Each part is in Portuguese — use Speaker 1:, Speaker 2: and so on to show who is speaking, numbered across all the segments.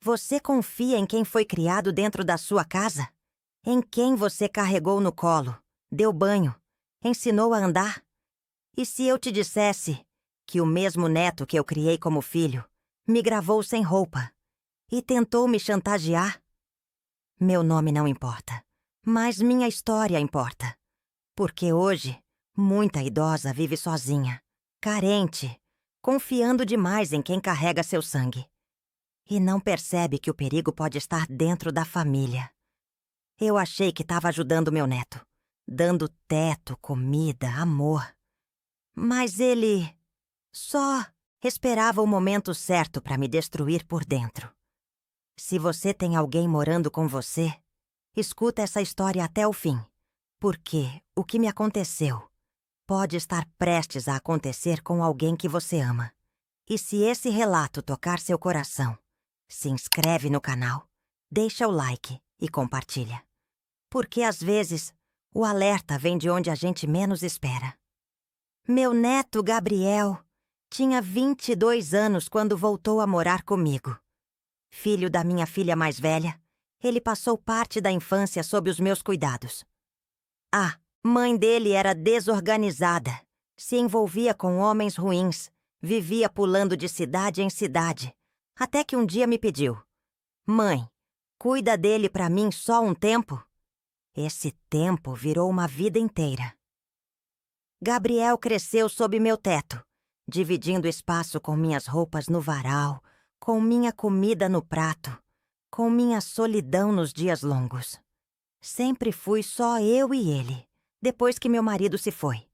Speaker 1: Você confia em quem foi criado dentro da sua casa? Em quem você carregou no colo, deu banho, ensinou a andar? E se eu te dissesse que o mesmo neto que eu criei como filho me gravou sem roupa e tentou me chantagear? Meu nome não importa, mas minha história importa. Porque hoje, muita idosa vive sozinha, carente, confiando demais em quem carrega seu sangue. E não percebe que o perigo pode estar dentro da família. Eu achei que estava ajudando meu neto, dando teto, comida, amor. Mas ele só esperava o momento certo para me destruir por dentro. Se você tem alguém morando com você, escuta essa história até o fim, porque o que me aconteceu pode estar prestes a acontecer com alguém que você ama. E se esse relato tocar seu coração, se inscreve no canal, deixa o like e compartilha. Porque às vezes o alerta vem de onde a gente menos espera. Meu neto Gabriel tinha 22 anos quando voltou a morar comigo. Filho da minha filha mais velha, ele passou parte da infância sob os meus cuidados. A mãe dele era desorganizada, se envolvia com homens ruins, vivia pulando de cidade em cidade, até que um dia me pediu: "Mãe, cuida dele pra mim só um tempo?" Esse tempo virou uma vida inteira. Gabriel cresceu sob meu teto, dividindo espaço com minhas roupas no varal, com minha comida no prato, com minha solidão nos dias longos. Sempre fui só eu e ele, depois que meu marido se foi.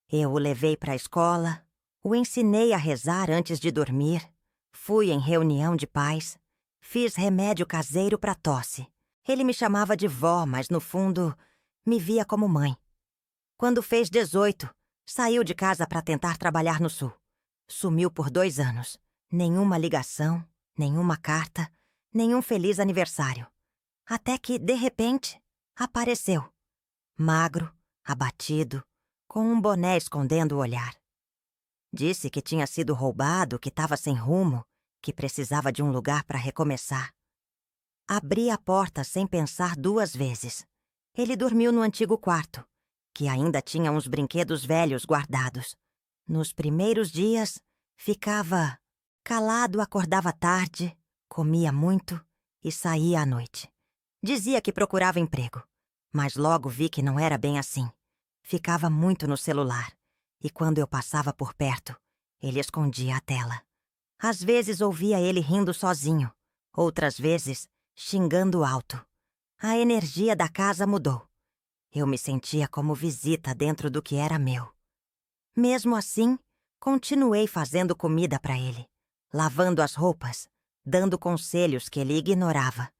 Speaker 1: Eu o levei para a escola, o ensinei a rezar antes de dormir, fui em reunião de pais, fiz remédio caseiro para tosse. Ele me chamava de vó, mas no fundo me via como mãe. Quando fez 18, saiu de casa para tentar trabalhar no sul. Sumiu por 2 anos. Nenhuma ligação, nenhuma carta, nenhum feliz aniversário. Até que, de repente, apareceu. Magro, abatido, com um boné escondendo o olhar. Disse que tinha sido roubado, que estava sem rumo, que precisava de um lugar para recomeçar. Abri a porta sem pensar 2 vezes. Ele dormiu no antigo quarto, que ainda tinha uns brinquedos velhos guardados. Nos primeiros dias, ficava calado, acordava tarde, comia muito e saía à noite. Dizia que procurava emprego, mas logo vi que não era bem assim. Ficava muito no celular, e quando eu passava por perto, ele escondia a tela. Às vezes ouvia ele rindo sozinho, outras vezes xingando alto. A energia da casa mudou. Eu me sentia como visita dentro do que era meu. Mesmo assim, continuei fazendo comida para ele, lavando as roupas, dando conselhos que ele ignorava.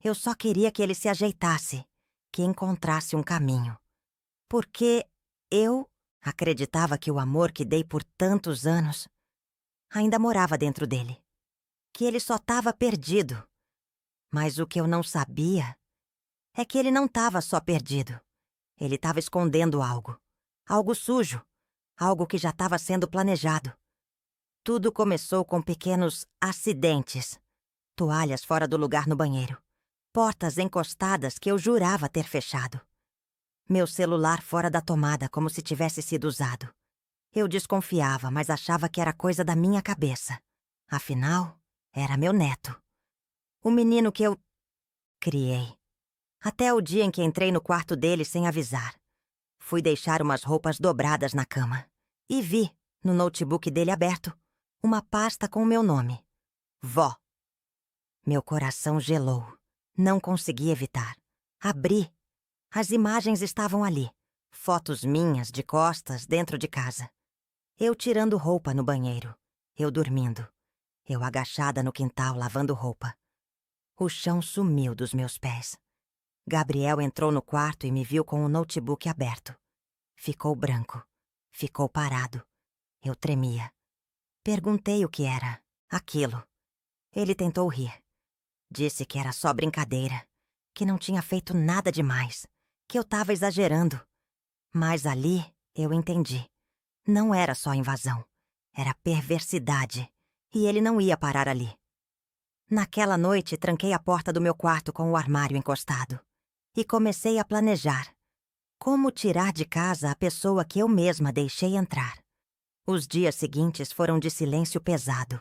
Speaker 1: Eu só queria que ele se ajeitasse, que encontrasse um caminho. Porque eu acreditava que o amor que dei por tantos anos ainda morava dentro dele. Que ele só estava perdido. Mas o que eu não sabia é que ele não estava só perdido. Ele estava escondendo algo. Algo sujo. Algo que já estava sendo planejado. Tudo começou com pequenos acidentes. Toalhas fora do lugar no banheiro. Portas encostadas que eu jurava ter fechado. Meu celular fora da tomada como se tivesse sido usado. Eu desconfiava, mas achava que era coisa da minha cabeça. Afinal, era meu neto. O menino que eu criei. Até o dia em que entrei no quarto dele sem avisar. Fui deixar umas roupas dobradas na cama. E vi, no notebook dele aberto, uma pasta com o meu nome. Vó. Meu coração gelou. Não consegui evitar. Abri. As imagens estavam ali. Fotos minhas, de costas, dentro de casa. Eu tirando roupa no banheiro. Eu dormindo. Eu agachada no quintal, lavando roupa. O chão sumiu dos meus pés. Gabriel entrou no quarto e me viu com o notebook aberto. Ficou branco. Ficou parado. Eu tremia. Perguntei o que era aquilo. Ele tentou rir. Disse que era só brincadeira, que não tinha feito nada demais, que eu estava exagerando. Mas ali eu entendi. Não era só invasão. Era perversidade. E ele não ia parar ali. Naquela noite, tranquei a porta do meu quarto com o armário encostado e comecei a planejar como tirar de casa a pessoa que eu mesma deixei entrar. Os dias seguintes foram de silêncio pesado.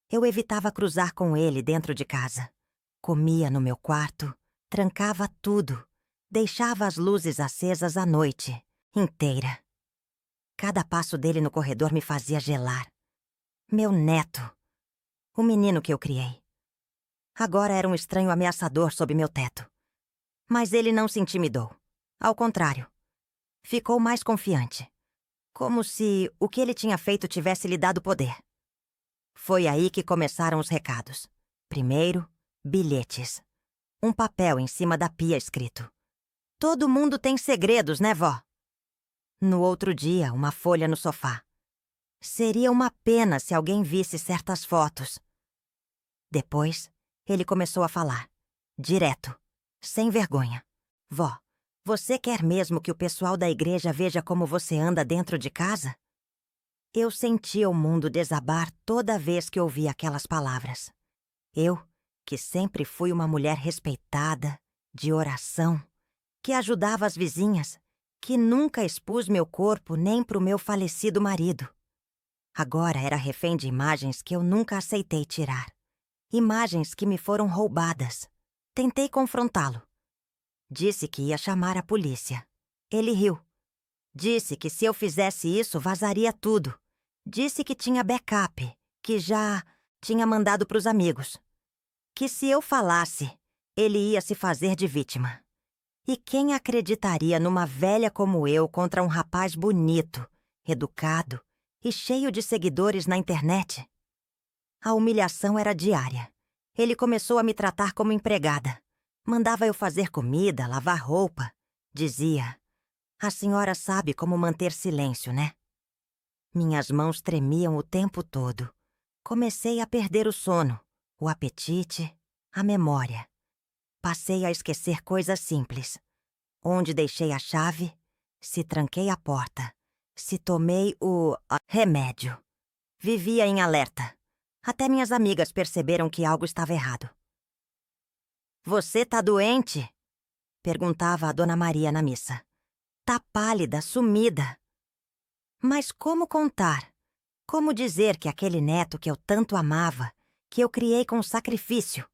Speaker 1: Eu evitava cruzar com ele dentro de casa. Comia no meu quarto, trancava tudo, deixava as luzes acesas a noite inteira. Cada passo dele no corredor me fazia gelar. Meu neto, o menino que eu criei. Agora era um estranho ameaçador sob meu teto. Mas ele não se intimidou. Ao contrário, ficou mais confiante. Como se o que ele tinha feito tivesse lhe dado poder. Foi aí que começaram os recados. Primeiro, bilhetes. Um papel em cima da pia escrito: "Todo mundo tem segredos, né, vó?" No outro dia, uma folha no sofá. "Seria uma pena se alguém visse certas fotos." Depois, ele começou a falar. Direto. Sem vergonha. "Vó, você quer mesmo que o pessoal da igreja veja como você anda dentro de casa?" Eu sentia o mundo desabar toda vez que ouvia aquelas palavras. Eu, que sempre fui uma mulher respeitada, de oração, que ajudava as vizinhas, que nunca expus meu corpo nem pro meu falecido marido. Agora era refém de imagens que eu nunca aceitei tirar. Imagens que me foram roubadas. Tentei confrontá-lo. Disse que ia chamar a polícia. Ele riu. Disse que se eu fizesse isso, vazaria tudo. Disse que tinha backup, que já tinha mandado pros amigos. Que se eu falasse, ele ia se fazer de vítima. E quem acreditaria numa velha como eu contra um rapaz bonito, educado e cheio de seguidores na internet? A humilhação era diária. Ele começou a me tratar como empregada. Mandava eu fazer comida, lavar roupa. Dizia: "A senhora sabe como manter silêncio, né?" Minhas mãos tremiam o tempo todo. Comecei a perder o sono, o apetite, a memória. Passei a esquecer coisas simples. Onde deixei a chave, se tranquei a porta, se tomei o remédio. Vivia em alerta. Até minhas amigas perceberam que algo estava errado. "Você tá doente?" perguntava a Dona Maria na missa. "Tá pálida, sumida." Mas como contar? Como dizer que aquele neto que eu tanto amava, que eu criei com sacrifício,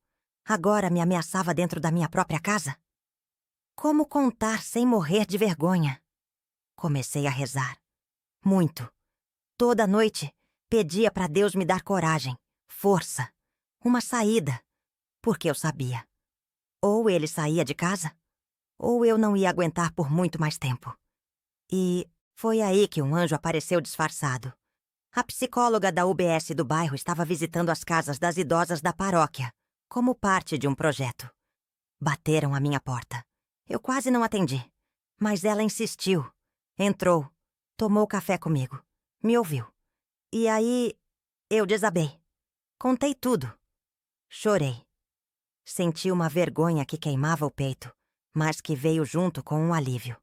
Speaker 1: agora me ameaçava dentro da minha própria casa? Como contar sem morrer de vergonha? Comecei a rezar. Muito. Toda noite, pedia para Deus me dar coragem, força, uma saída, porque eu sabia. Ou ele saía de casa, ou eu não ia aguentar por muito mais tempo. E foi aí que um anjo apareceu disfarçado. A psicóloga da UBS do bairro estava visitando as casas das idosas da paróquia, como parte de um projeto. Bateram à minha porta. Eu quase não atendi, mas ela insistiu. Entrou, tomou café comigo, me ouviu. E aí, eu desabei. Contei tudo. Chorei. Senti uma vergonha que queimava o peito, mas que veio junto com um alívio.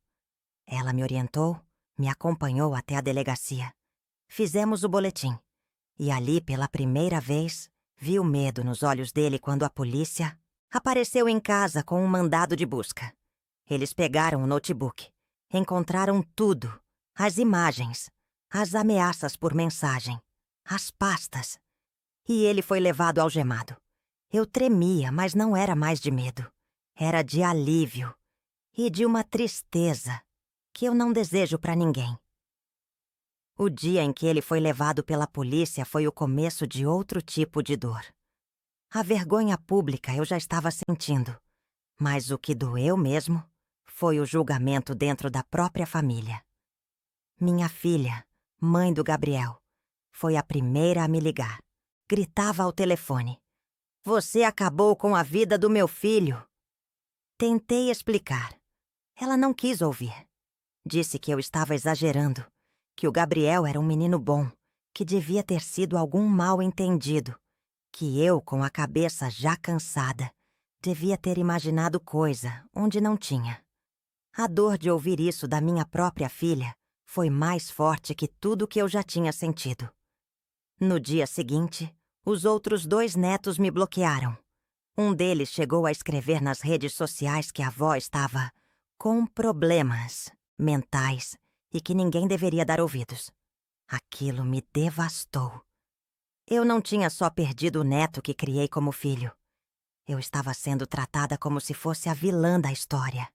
Speaker 1: Ela me orientou, me acompanhou até a delegacia. Fizemos o boletim. E ali, pela primeira vez, vi o medo nos olhos dele quando a polícia apareceu em casa com um mandado de busca. Eles pegaram o notebook. Encontraram tudo. As imagens. As ameaças por mensagem. As pastas. E ele foi levado algemado. Eu tremia, mas não era mais de medo. Era de alívio. E de uma tristeza que eu não desejo para ninguém. O dia em que ele foi levado pela polícia foi o começo de outro tipo de dor. A vergonha pública eu já estava sentindo, mas o que doeu mesmo foi o julgamento dentro da própria família. Minha filha, mãe do Gabriel, foi a primeira a me ligar. Gritava ao telefone: "Você acabou com a vida do meu filho." Tentei explicar. Ela não quis ouvir. Disse que eu estava exagerando, que o Gabriel era um menino bom, que devia ter sido algum mal-entendido, que eu, com a cabeça já cansada, devia ter imaginado coisa onde não tinha. A dor de ouvir isso da minha própria filha foi mais forte que tudo que eu já tinha sentido. No dia seguinte, Os outros 2 netos me bloquearam. Um deles chegou a escrever nas redes sociais que a avó estava com problemas mentais e que ninguém deveria dar ouvidos. Aquilo me devastou. Eu não tinha só perdido o neto que criei como filho. Eu estava sendo tratada como se fosse a vilã da história.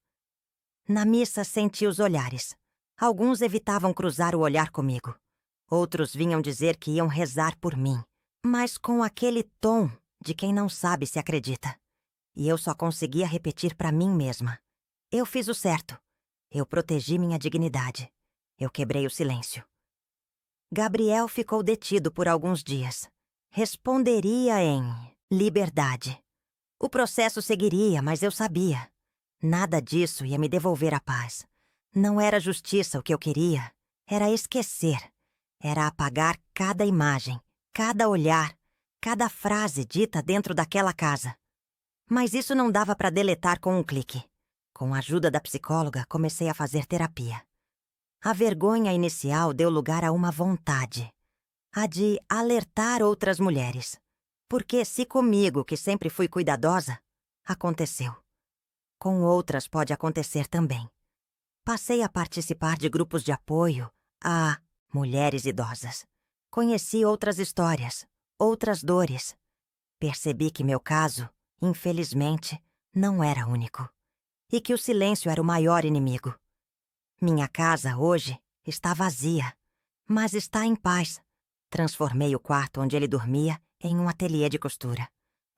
Speaker 1: Na missa senti os olhares. Alguns evitavam cruzar o olhar comigo. Outros vinham dizer que iam rezar por mim, mas com aquele tom de quem não sabe se acredita. E eu só conseguia repetir para mim mesma. Eu fiz o certo. Eu protegi minha dignidade. Eu quebrei o silêncio. Gabriel ficou detido por alguns dias. Responderia em liberdade. O processo seguiria, mas eu sabia. Nada disso ia me devolver a paz. Não era justiça o que eu queria. Era esquecer. Era apagar cada imagem, cada olhar, cada frase dita dentro daquela casa. Mas isso não dava para deletar com um clique. Com a ajuda da psicóloga, comecei a fazer terapia. A vergonha inicial deu lugar a uma vontade. A de alertar outras mulheres. Porque se comigo, que sempre fui cuidadosa, aconteceu. Com outras pode acontecer também. Passei a participar de grupos de apoio a mulheres idosas. Conheci outras histórias, outras dores. Percebi que meu caso, infelizmente, não era único. E que o silêncio era o maior inimigo. Minha casa, hoje, está vazia, mas está em paz. Transformei o quarto onde ele dormia em um ateliê de costura.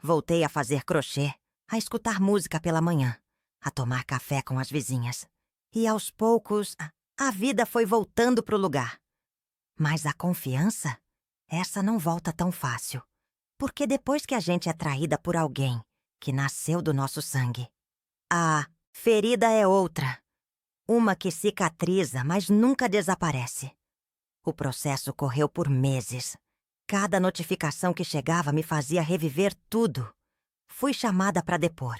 Speaker 1: Voltei a fazer crochê, a escutar música pela manhã, a tomar café com as vizinhas. E aos poucos, a vida foi voltando pro lugar. Mas a confiança, essa não volta tão fácil. Porque depois que a gente é traída por alguém que nasceu do nosso sangue, a ferida é outra. Uma que cicatriza, mas nunca desaparece. O processo correu por meses. Cada notificação que chegava me fazia reviver tudo. Fui chamada para depor.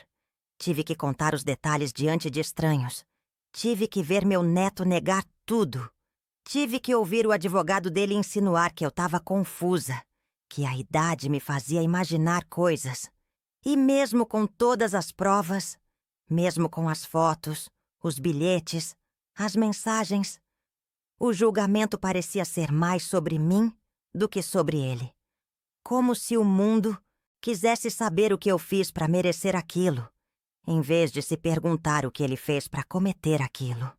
Speaker 1: Tive que contar os detalhes diante de estranhos. Tive que ver meu neto negar tudo. Tive que ouvir o advogado dele insinuar que eu estava confusa, que a idade me fazia imaginar coisas. E mesmo com todas as provas, mesmo com as fotos, os bilhetes, as mensagens, o julgamento parecia ser mais sobre mim do que sobre ele. Como se o mundo quisesse saber o que eu fiz para merecer aquilo, em vez de se perguntar o que ele fez para cometer aquilo.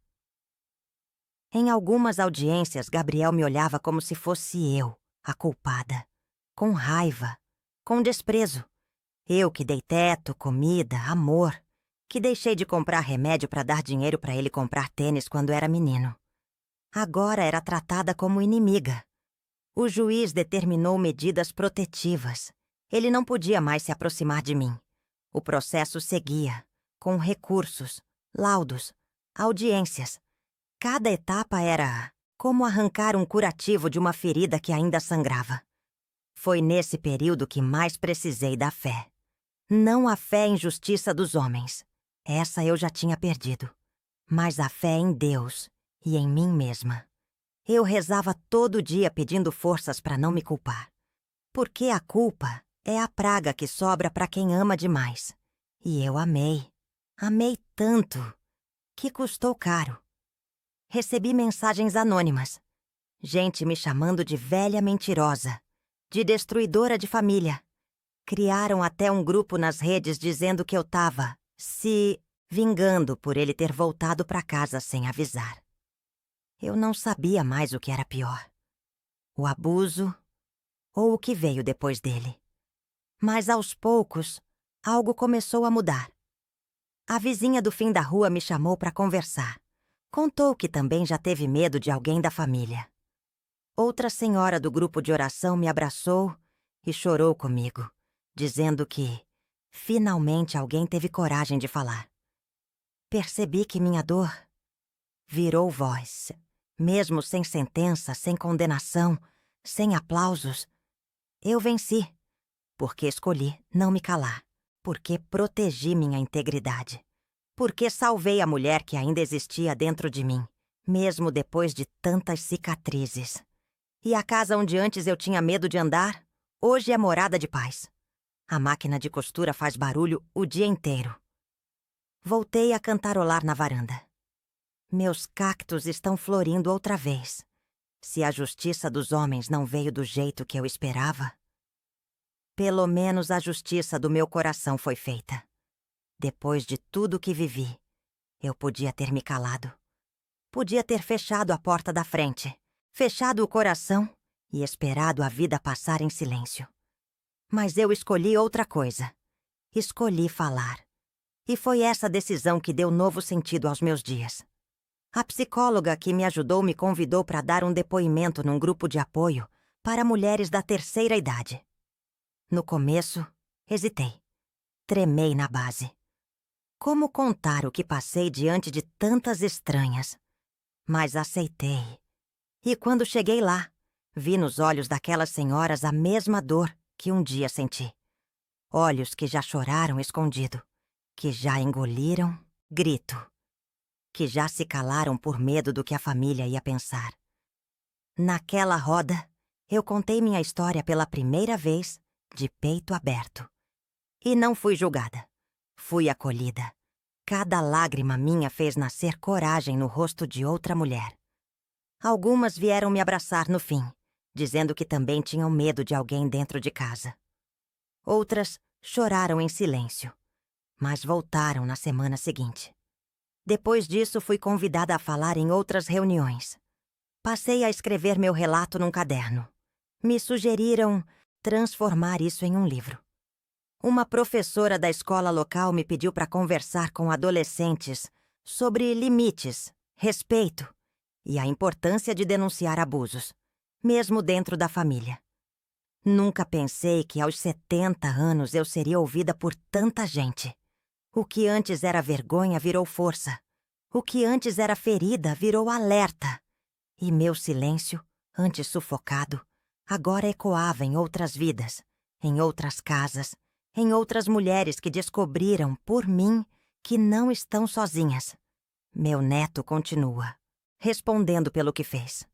Speaker 1: Em algumas audiências, Gabriel me olhava como se fosse eu, a culpada, com raiva, com desprezo. Eu que dei teto, comida, amor, que deixei de comprar remédio para dar dinheiro para ele comprar tênis quando era menino. Agora era tratada como inimiga. O juiz determinou medidas protetivas. Ele não podia mais se aproximar de mim. O processo seguia, com recursos, laudos, audiências. Cada etapa era como arrancar um curativo de uma ferida que ainda sangrava. Foi nesse período que mais precisei da fé. Não a fé em justiça dos homens. Essa eu já tinha perdido. Mas a fé em Deus e em mim mesma. Eu rezava todo dia pedindo forças para não me culpar. Porque a culpa é a praga que sobra para quem ama demais. E eu amei. Amei tanto que custou caro. Recebi mensagens anônimas. Gente me chamando de velha mentirosa, de destruidora de família. Criaram até um grupo nas redes dizendo que eu estava se vingando por ele ter voltado para casa sem avisar. Eu não sabia mais o que era pior. O abuso ou o que veio depois dele. Mas aos poucos, algo começou a mudar. A vizinha do fim da rua me chamou para conversar. Contou que também já teve medo de alguém da família. Outra senhora do grupo de oração me abraçou e chorou comigo, dizendo que, finalmente, alguém teve coragem de falar. Percebi que minha dor virou voz. Mesmo sem sentença, sem condenação, sem aplausos, eu venci. Porque escolhi não me calar. Porque protegi minha integridade. Porque salvei a mulher que ainda existia dentro de mim, mesmo depois de tantas cicatrizes. E a casa onde antes eu tinha medo de andar, Hoje é morada de paz. A máquina de costura faz barulho o dia inteiro. Voltei a cantarolar na varanda. Meus cactos estão florindo outra vez. Se a justiça dos homens não veio do jeito que eu esperava, pelo menos a justiça do meu coração foi feita. Depois de tudo que vivi, eu podia ter me calado. Podia ter fechado a porta da frente, fechado o coração e esperado a vida passar em silêncio. Mas eu escolhi outra coisa. Escolhi falar. E foi essa decisão que deu novo sentido aos meus dias. A psicóloga que me ajudou me convidou para dar um depoimento num grupo de apoio para mulheres da terceira idade. No começo, hesitei. Tremei na base. Como contar o que passei diante de tantas estranhas? Mas aceitei. E quando cheguei lá, vi nos olhos daquelas senhoras a mesma dor que um dia senti. Olhos que já choraram escondido, que já engoliram grito, que já se calaram por medo do que a família ia pensar. Naquela roda, eu contei minha história pela primeira vez, de peito aberto. E não fui julgada. Fui acolhida. Cada lágrima minha fez nascer coragem no rosto de outra mulher. Algumas vieram me abraçar no fim, dizendo que também tinham medo de alguém dentro de casa. Outras choraram em silêncio, mas voltaram na semana seguinte. Depois disso, fui convidada a falar em outras reuniões. Passei a escrever meu relato num caderno. Me sugeriram transformar isso em um livro. Uma professora da escola local me pediu para conversar com adolescentes sobre limites, respeito e a importância de denunciar abusos, mesmo dentro da família. Nunca pensei que aos 70 anos eu seria ouvida por tanta gente. O que antes era vergonha virou força. O que antes era ferida virou alerta. E meu silêncio, antes sufocado, agora ecoava em outras vidas, em outras casas, em outras mulheres que descobriram, por mim, que não estão sozinhas. Meu neto continua, respondendo pelo que fez.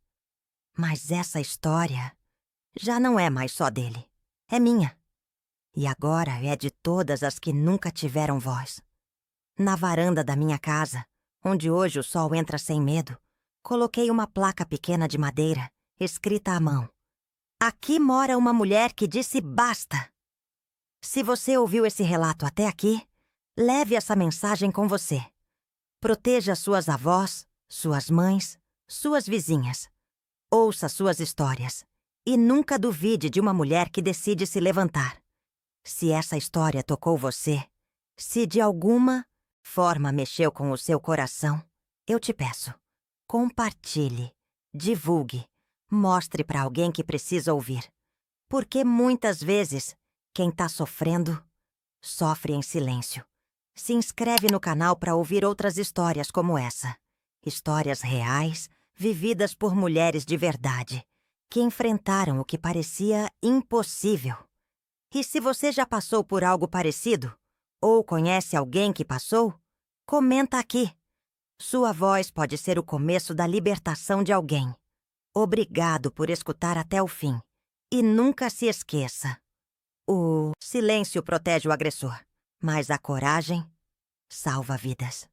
Speaker 1: Mas essa história já não é mais só dele. É minha. E agora é de todas as que nunca tiveram voz. Na varanda da minha casa, onde hoje o sol entra sem medo, coloquei uma placa pequena de madeira, escrita à mão. Aqui mora uma mulher que disse basta. Se você ouviu esse relato até aqui, leve essa mensagem com você. Proteja suas avós, suas mães, suas vizinhas. Ouça suas histórias. E nunca duvide de uma mulher que decide se levantar. Se essa história tocou você, se de alguma forma mexeu com o seu coração, eu te peço, compartilhe, divulgue, mostre para alguém que precisa ouvir. Porque muitas vezes, quem está sofrendo, sofre em silêncio. Se inscreve no canal para ouvir outras histórias como essa. Histórias reais, vividas por mulheres de verdade, que enfrentaram o que parecia impossível. E se você já passou por algo parecido, ou conhece alguém que passou, comenta aqui. Sua voz pode ser o começo da libertação de alguém. Obrigado por escutar até o fim. E nunca se esqueça. O silêncio protege o agressor, mas a coragem salva vidas.